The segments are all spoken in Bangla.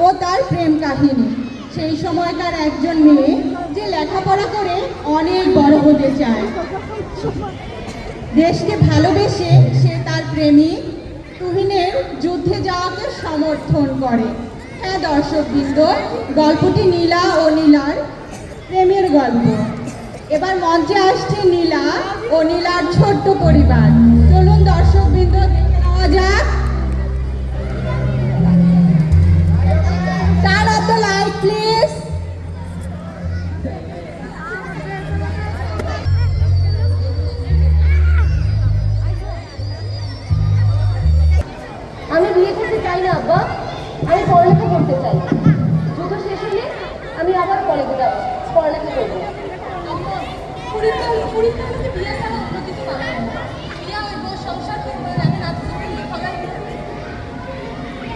ও তার প্রেম কাহিনী। সেই সময়কার একজন মেয়ে যে লেখাপড়া করে অনেক বড় হতে চায়, দেশকে ভালোবেসে সে তার প্রেমিক তুহিনের যুদ্ধে যাওয়াকে সমর্থন করে। হ্যাঁ দর্শকবৃন্দ, গল্পটি নীলা ও নীলার প্রেমের গল্প। এবার মঞ্চে আসছে নীলা ও নীলার ছোট্ট পরিবার। চলুন দর্শকবৃন্দ দেখে নেওয়া যাক। Turn off the light, please. আমি বিয়ে করতে চাই না আব্বা, আমি পড়ালেখা করতে চাই। যুদ্ধ শেষ হলে আমি আবার কলেজে যাব, পড়ালেখা করবো।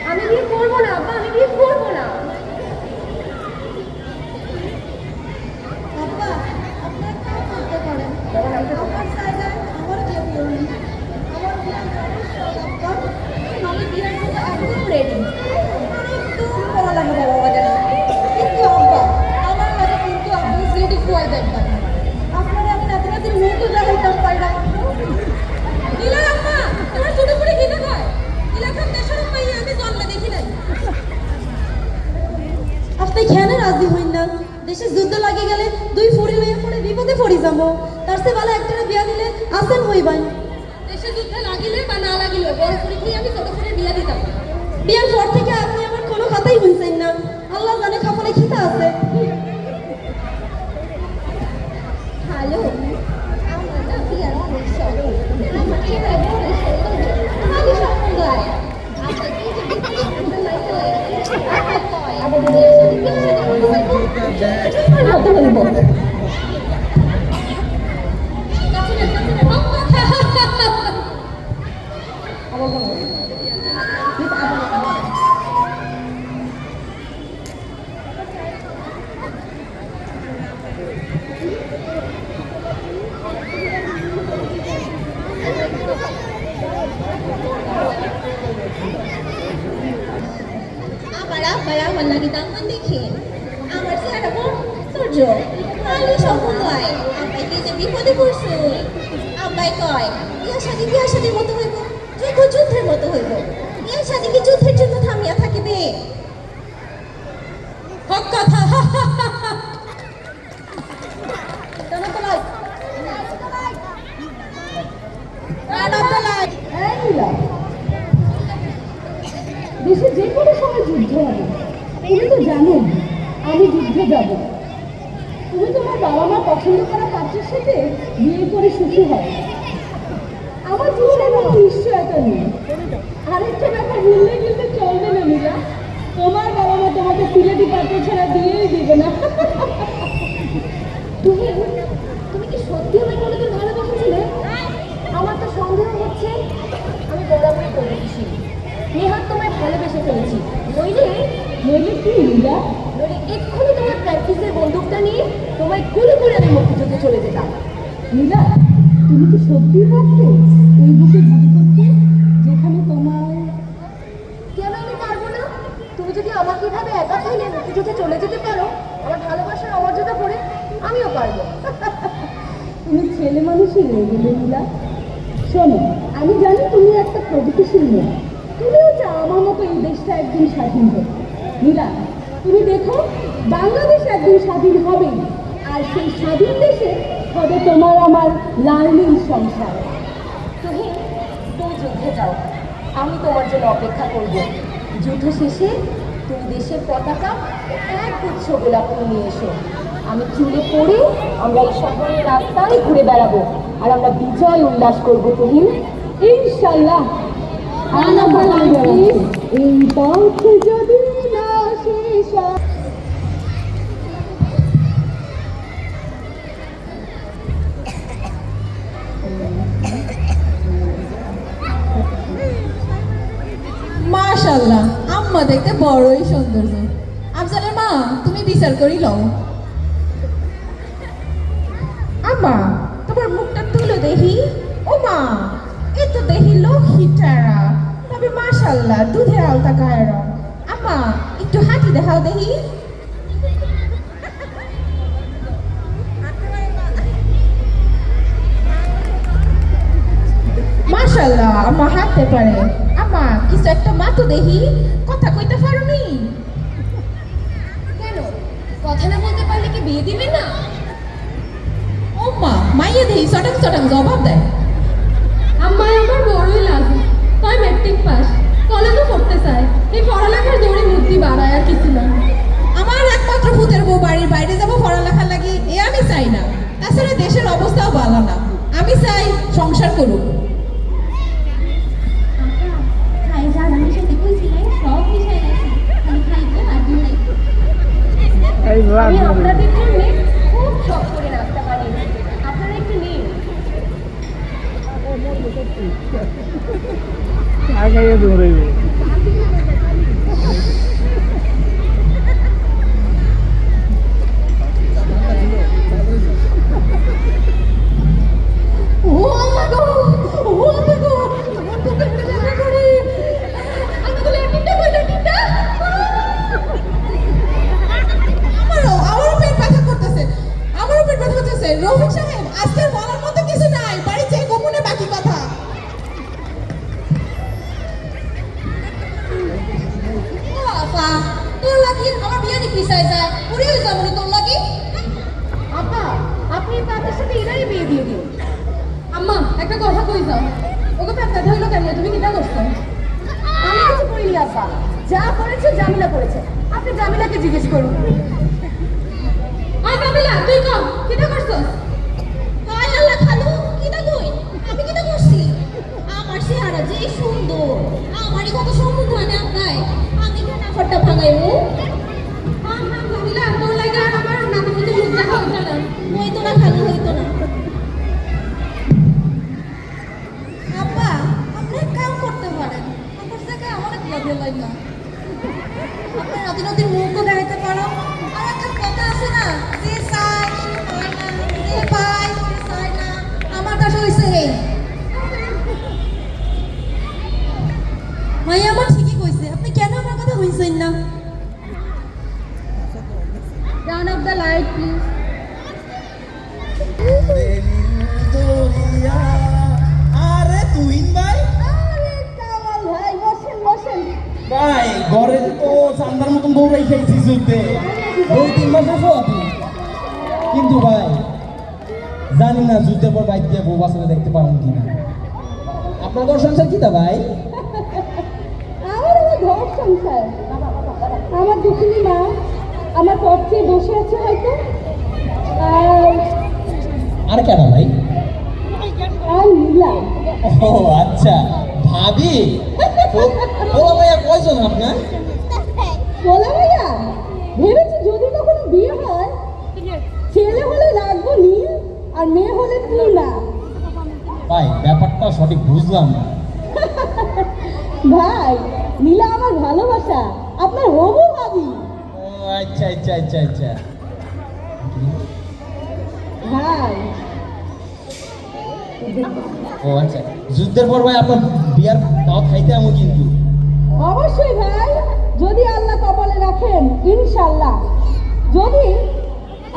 আমি বিয়ে করবো না আব্বা, আমি বিয়ে করবো না। আব্বা, আপনি একটা করতে পারেন। আমার জায়গায় আমার বিয়ে করুন। আমার বিয়ে আমি বিয়ের জন্য একদম রেডি। একদম পড়ালেখা বাবা বাজার। কিন্তু আব্বা, আমার কাছে কিন্তু আপনি সিলেটি খুয়াই দেখবেন। আপনারা আমি রাতে রাতে মুখও দেখাইতাম পাইলাম। নীলার আম্মা, তোমার ছোট করে কি দেখায়? নীলাখান দেশের মাইয়া আমি জন্মে দেখি নাই। আপনি কেন রাজি হইন না? দেশে যুদ্ধ লাগে গেলে দুই ফুরি হয়ে পড়ে বিপদে পড়ি যাবো। তার চেয়ে ভালো একটা বিয়া দিলে আসেন হইবান। দেশে যুদ্ধে লাগিলে বা না লাগিলে বড় পরীক্ষায় আমি ছোট করে বিয়ে দিতাম। বিয়ার পর থেকে আপনি আমার কোনো কথাই শুনছেন না। আল্লাহ জানে খাপলে খিতা আছে। হ্যালো, আমার না বিয়ার অনেক শখ। আমার ছেলে অনেক সুন্দর, খালি সম্বন্ধ হয়। আচ্ছা, এই যে বিপদে লাইতে হয়, আমাদের বিয়ের সাথে মতো হইব। আমার লাগি দামান দেখে আমার চেহারা বড় সূর্য খালি স্বপ্ন হয়। আব্বাইকে যে বিপদে পড়ছে, আব্বাই কয় বিয়া শাদির মতো হইব, যুদ্ধ যুদ্ধের মতো হইব। বিয়া শাদি কি যুদ্ধের জন্য থামিয়া থাকিবে? হক কথা। Turn off the light. Turn off the light. এই নীলা, দেশে যে কোনো সময় যুদ্ধ হবে, তুমি তো জানো আমি যুদ্ধে যাব। তুমি তোমার বাবা মা পছন্দ করা পাত্রের সাথে বিয়ে করে সুখী হয়। আমার জীবনে কোনো নিশ্চয়তা নেই। আরেকটা ব্যাপার ভুললে কিন্তু চলবে না নীলা, তোমার বাবা মা তোমাকে সিলেটি পাত্র ছাড়া দিয়েই দিবে না। তুমি তুমি কি সত্যি আমায় কোনোদিন ভালোবেসেছিলে? আমার তো সন্দেহ হচ্ছে। আমি বরাবরই করেছি, নেহাত তোমায় ভালোবেসে ফেলেছি। নইলে নইলে কি লীলা, নইলে এক্ষুনি তোমার প্র্যাকটিসের বন্দুকটা নিয়ে তোমায় গুলি করে আমি মুক্তিযুদ্ধে চলে যেতাম। নীলা, তুমি কি সত্যি পারতে এই বুকে গুলি করতে, যেখানে তোমার? কেন আমি পারবো না? তুমি যদি আমাকে এভাবে একা ফেলে মুক্তিযুদ্ধে চলে যেতে পারো আমার ভালোবাসার অমর্যাদা করে, আমিও পারবো। তুমি ছেলে মানুষই রয়ে গেলে নীলা। শোনো, আমি জানি তুমি একটা প্রগতিশীল মেয়ে, তুমিও চাও আমার মতো এই দেশটা একদিন স্বাধীন হোক। নীলা, তুমি দেখো বাংলাদেশ একদিন স্বাধীন হবে, আর সেই স্বাধীন দেশে হবে তোমার আমার লাল নীল সংসার। তুমি তুমি যুদ্ধে যাও, আমি তোমার জন্য অপেক্ষা করব। যুদ্ধ শেষে তুমি দেশের পতাকা এক গুচ্ছ গোলাপ ফুল নিয়ে এসো। আমি চুলে পড়ে আমরা এই শহরের রাস্তায় ঘুরে বেড়াবো, আর আমরা বিজয় উল্লাস করবো তুহিন, ইনশাল্লাহ। এই পথ যদি না শেষ হয়। মাশাআল্লাহ, আম্মা দেখতে বড়ই সৌন্দর্য। আফজালের মা, তুমি বিচার করি লও। আম্মা, তোমার মুখটা তুলো দেখি। ও মা, এ তো দেখি লক্ষ্মী টেরা, তবে মাশাআল্লাহ দুধের আলতা গায়ের রং। আম্মা একটু হাঁটি দেখাও দেখি। মাশাআল্লাহ আম্মা হাঁটতে পারে। আম্মা কিছু একটা মাতো দেখি, কথা কইতে পারোনি? কেন, কথা না বলতে পারলে কি বিয়ে দিবে না? ও মা, মাইয়ে দেখি চটাং চটাং জবাব দেয়। আম্মাই আমার বড়ই লাগে, তাই ম্যাট্রিক পাস, কলেজে পড়তে চায়। এই পড়ালেখার দৌড়ে বুদ্ধি বাড়ায় আর কিছু না। আমার একমাত্র ভূতের বউ বাড়ির বাইরে যাবো পড়ালেখা লাগি, এ আমি চাই না। তাছাড়া দেশের অবস্থাও ভালো না, আমি চাই সংসার করুক। আমি আপনাদের জন্য খুব শখ করে নাস্তা বানিয়েছি, আপনারা একটু নিন। ও মা গো, ও মা গো, আমার বুকের মধ্যে ব্যথা করে। আমি বলে টিটা কইলো টিটা। আমারও পেট ব্যথা করতেছে, আমারও পেট ব্যথা করতেছে। রফিক সাহেব, আজকে বলার মতো কিছু নাই, বাড়ি যেয়ে গোপনে বাকি কথা। আপা, তোর লাগি আমার বিয়ে দিতে চাই যায়, পুরি হয়ে যাবো তোর লাগি। আপা, আপনি তাদের সাথে এরাই বিয়ে দিয়ে দিন। আম্মা একটা কথা কই যাও, ওকে পেট ব্যথা হইলো কেন? তুমি কিটা করছো? আমি কিছু করিনি আপা, যা করেছে জামিলা করেছে। আপনি জামিলাকে জিজ্ঞেস করুন। আয় কাবিলা, তুই কম কিটা করছস? হায় আল্লাহ খালু, কিটা কই? আমি কিটা করছি? আমার চেহারা যে সুন্দর, আমারই কত সম্মুখ হয় না আপনার। আমি কেন আফারটা ভাঙাইবো? কাবিলা, তোর লাগে আর আমার নাতির মধ্যে মুখ দেখা হইতো না। হইতো না খালু, হইতো না। আব্বা, আপনি এক কাম করতে পারেন, আমার জায়গায় আমার বিয়ে দিলেন না। আপনি নাতি নাতির মুখও দেখাইতে পারো। আর একটা কথা আছে না, যে চায় সে পায় না, যে পায় সে চায় না। আমার কাছে হইছে এই মাইয়া আমার ঠিকই কইছে। আপনি কেন আমার কথা হইছেন না? Turn off the light please. আরে তুহিন ভাই, আরে কামাল ভাই, বসেন বসেন। ভাই ঘরে তো চান্দার মতন দৌড়াই খেয়েছি যুদ্ধে 2-3 মাস আছো আপনি। কিন্তু ভাই জানি না যুদ্ধের পর বাইক দিয়ে বউ বাসাতে দেখতে পাবেন কিনা। আপনার ঘর সংসার কিটা ভাই? আমার ঘর সংসার, আমার দুঃখিনী মা আমার পক্ষে বসে আছে হয়তো। আর কেন ভাই? আর নীলা, ও আচ্ছা, ভাবি। ওলা ভাইয়া কয়জন আপনার? বলা ভাইয়া ভেবেছি যদি কখনো বিয়ে হয়, ছেলে হলে রাখবো নীল আর মেয়ে হলে তুলা। ভাই ব্যাপারটা সঠিক বুঝলাম না। ভাই নীলা আমার ভালোবাসা, আপনার হবু ভাবি। ও আচ্ছা আচ্ছা আচ্ছা আচ্ছা। ভাই ও আচ্ছা, যুদ্ধের পর ভাই আপনার বিয়ার দাওয়াত খাইতে আমো কিন্তু। অবশ্যই ভাই, যদি আল্লাহ কপালে রাখেন ইনশাল্লাহ। যদি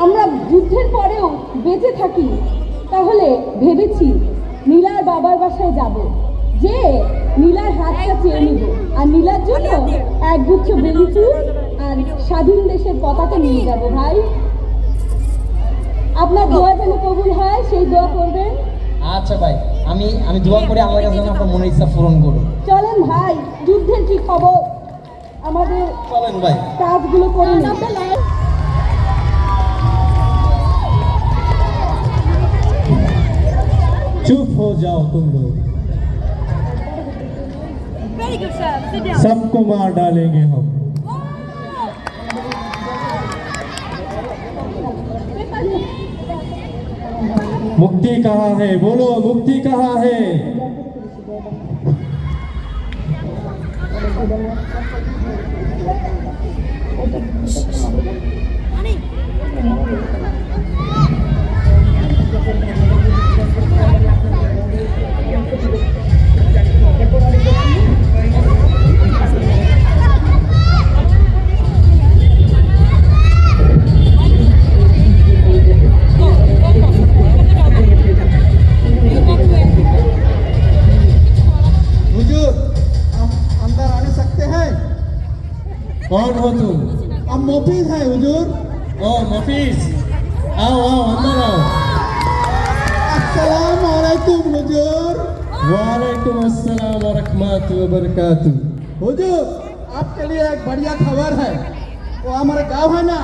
আমরা যুদ্ধের পরেও বেঁচে থাকি, তাহলে ভেবেছি নীলার বাবার বাসায় যাব, যে নীলার হাতটা চেয়ে নিব, আর নীলার জন্য একগুচ্ছ বেলি ফুল আর স্বাধীন দেশের পতাকা নিয়ে যাব। ভাই আপনার দোয়া যেন কবুল হয়, সেই দোয়া করবেন। আচ্ছা ভাই, আমি দোয়া করে আমার কাছে যেন আপনার মনের ইচ্ছা পূরণ করুন। চলেন ভাই, যুদ্ধের কি খবর, আমাদের চলেন ভাই। কাজগুলো করে নিই। चुप हो जाओ तुम लोग, सबको मार डालेंगे हम। मुक्ति कहाँ है? बोलो, मुक्ति कहाँ है? कौन हो तुम? हम मुफीद है हुजूर। ओ मफीज, आओ आओ अंदर आओ। अस्सलाम वालेकुम हुजूर। वालेकुम अस्सलाम व रहमतुल्लाहि व बरकातुहू। हुजूर, आपके लिए एक बढ़िया खबर है। वो हमारे गांव है ना,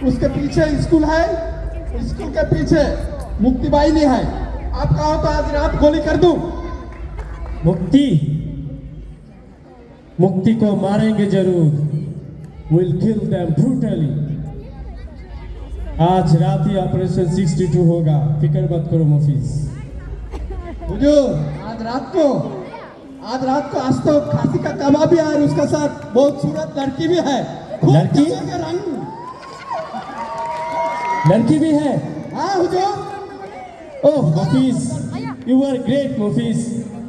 उसके पीछे स्कूल है, स्कूल के पीछे मुक्ति बाहिनी है। आप कहो तो आज रात गोली कर दूं। मुक्ति, मुक्ति को मारेंगे जरूर। We'll kill them brutally. आज रात ही ऑपरेशन 62 होगा, फिक्र मत करो मफीज। हुजूर, आज रात को आज तो खांसी का कबाब भी है और उसके साथ बहुत सूरत लड़की भी है। खूब लड़की? जमेंगे रंग। लड़की भी है? हाँ हुजूर। ओह मफीज, यू आर ग्रेट मफीज,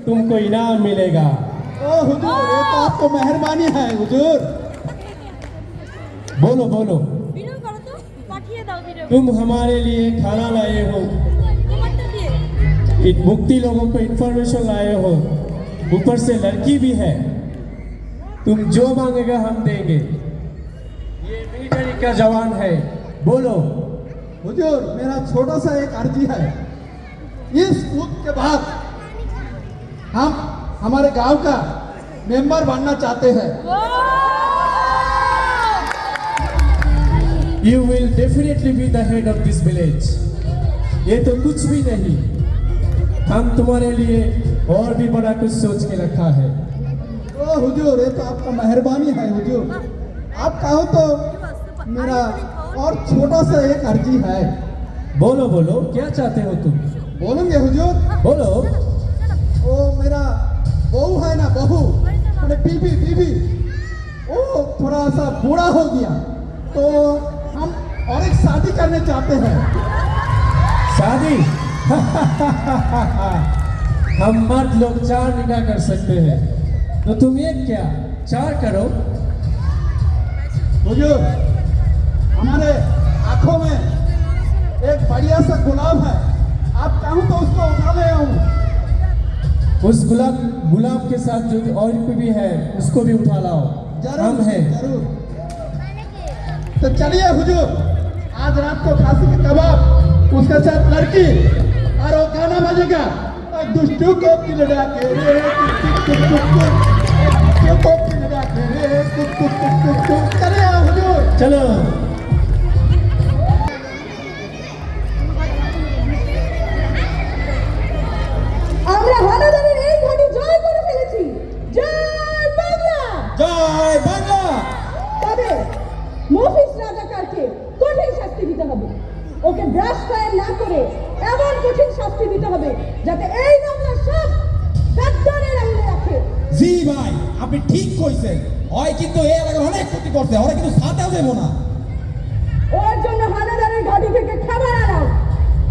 तुमको इनाम मिलेगा। ओ हुजूर, ये तो आपको मेहरबानी है हुजूर। बोलो बोलो, ভিডিও করো তো পাঠিয়ে দাও ভিডিও तुम हमारे लिए खाना लाए हो, তোমারটা দিয়ে मुक्ति लोगों को इंफॉर्मेशन लाए हो, ऊपर से लड़की भी है। तुम जो मांगेगा हम देंगे। ये मिलिट्री का जवान है, बोलो। हुजूर, मेरा छोटा सा एक अर्जी है। इस कूद के बाद हम हमारे गांव का मेंबर बनना चाहते हैं। You will definitely be the head of this village. ये तो कुछ भी नहीं, हम तुम्हारे लिए और भी बड़ा कुछ सोच के रखा है। ओ हुजूर, ये तो आपका मेहरबानी है हुजूर। आप कहो तो मेरा और छोटा सा एक अर्जी है। बोलो बोलो, क्या चाहते हो तुम? बोलेंगे हुजूर? बोलो। वो मेरा बहू है ना, बहू मैंने बीबी वो थोड़ा सा बूढ़ा हो गया, तो हम और एक शादी करने चाहते हैं। शादी? हम मर्द लोग 4 निकाह कर सकते हैं, तो तुम एक क्या 4 करो। हुजूर, हमारे आंखों में एक बढ़िया सा गुलाब है। आप चाहूँ तो उसको उठा ले आऊँ। उस गुलाब के साथ जो और कोई भी है उसको भी उठा लाओ, हम हैं। जरूर। तो चलिए हुजूर, आज रात को खांसी का कबाब, उसके साथ लड़की और वो गाना बजेगा, दुष्टों को किल डाके रे टुक टुक टुक, दुष्टों को किल डाके रे टुक टुक टुक टुक। चलिए हुजूर। चलो। আমরা হানাদারের এই ঘাঁটি জয় করে ফেলেছি। জয় বাংলা। জয় বাংলা। তবে মফিজ রাজাকারকে কঠিন শাস্তি দিতে হবে। ওকে ব্রাশ ফায়ার না করে এমন কঠিন শাস্তি দিতে হবে যাতে এই বাংলার সব গাদ্দারের আঙুলে রাখে। জি ভাই, আপনি ঠিক কইছেন। হয় কিন্তু এই এলাকার অনেক ক্ষতি করছে, ওরা কিন্তু সাথেও দেবো না। ওর জন্য হানাদারের ঘাঁটি থেকে খাবার আনাও।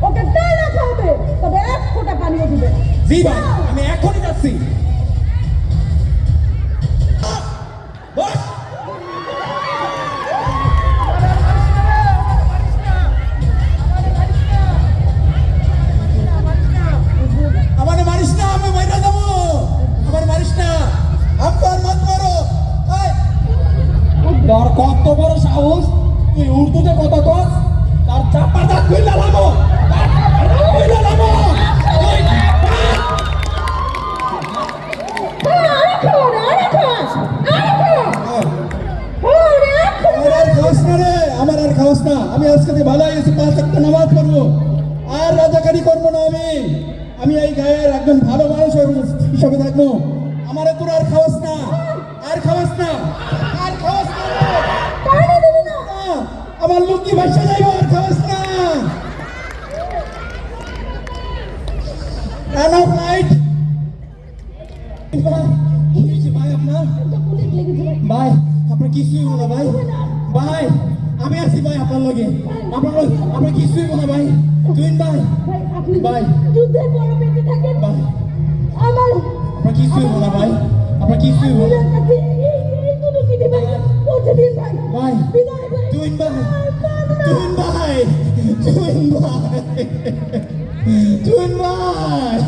ওকে তেল রাখা হবে, তবে এক ফোঁটা পানিও দিবে না। জি ভাই, আমি এখনই যাচ্ছি। বস। আমারে মারিস না, আমি মাইরা যাবো। আমার মারিস না, আমাকে আর মত মারো। এই, তোর কত বড় সাহস, তুই উর্দুতে কথা কস, তার চাপা দাঁত কইলা লামো, কইলা লামো। আমার আর খাওয়াস না। আমি আজকে দিয়ে ভালো হয়েছি, 5 ওয়াক্ত নামাজ পড়বো, আর রাজাকারি করবো না। আমি এই গায়ের একজন ভালো মানুষ হিসাবে থাকবো। আমারে তোর আর খাওয়াস না, আর খাওয়াস না, আর খাওয়াস না। আমার লুঙ্গি ভাসা যাইব, আর খাওয়াস না। Run of light. ভাই আপনার ভাই, আপনার কিছুই হলো না ভাই। ভাই আমি আছি ভাই, আপনার লগে আপনার কিছুই হলো না ভাই। তুই ভাই ভাই যুদ্ধের বড় বেঁচে থাকেন। ভাই আমার আপনার কিছুই হলো না ভাই, আপনার কিছুই হলো না এইটুকু কি দিবেন? পৌঁছে দিন ভাই। ভাই। বিদায় ভাই। তুই ভাই, তুই ভাই, তুই ভাই, তুই ভাই।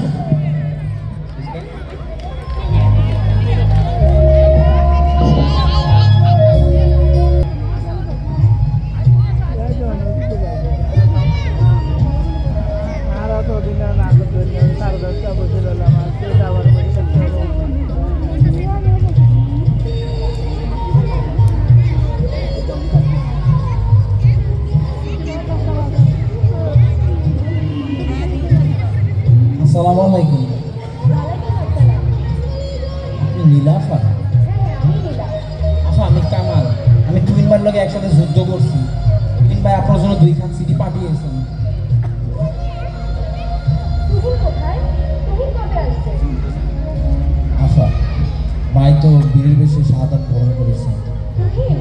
আসসালামু আলাইকুম। আপনি নীলা আফা? আমি নীলা। আফা আমি কামাল। আমি তুহিন ভাইয়ের লগে একসাথে যুদ্ধ করছি। তুহিন ভাই আপনার জন্য 2 খান সিডি পাঠিয়েছেন। তুহিন কোথায়? তুহিন কবে আসবে? আফা ভাই তো বীরের বেশে শাহাদাত বরণ করেছে। তুহিন?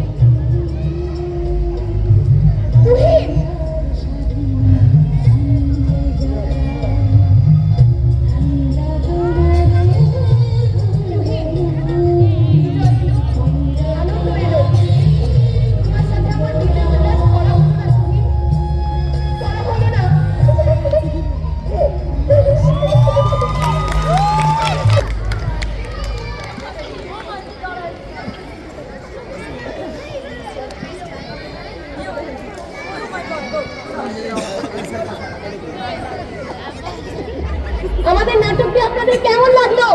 তুহিন? আনন্দ এলো। তোমার সাথে আমার বিনা উল্লাস করা হলো না, তুহিন। করা হলো না। আমাদের নাটকটি আপনাদের কেমন লাগলো?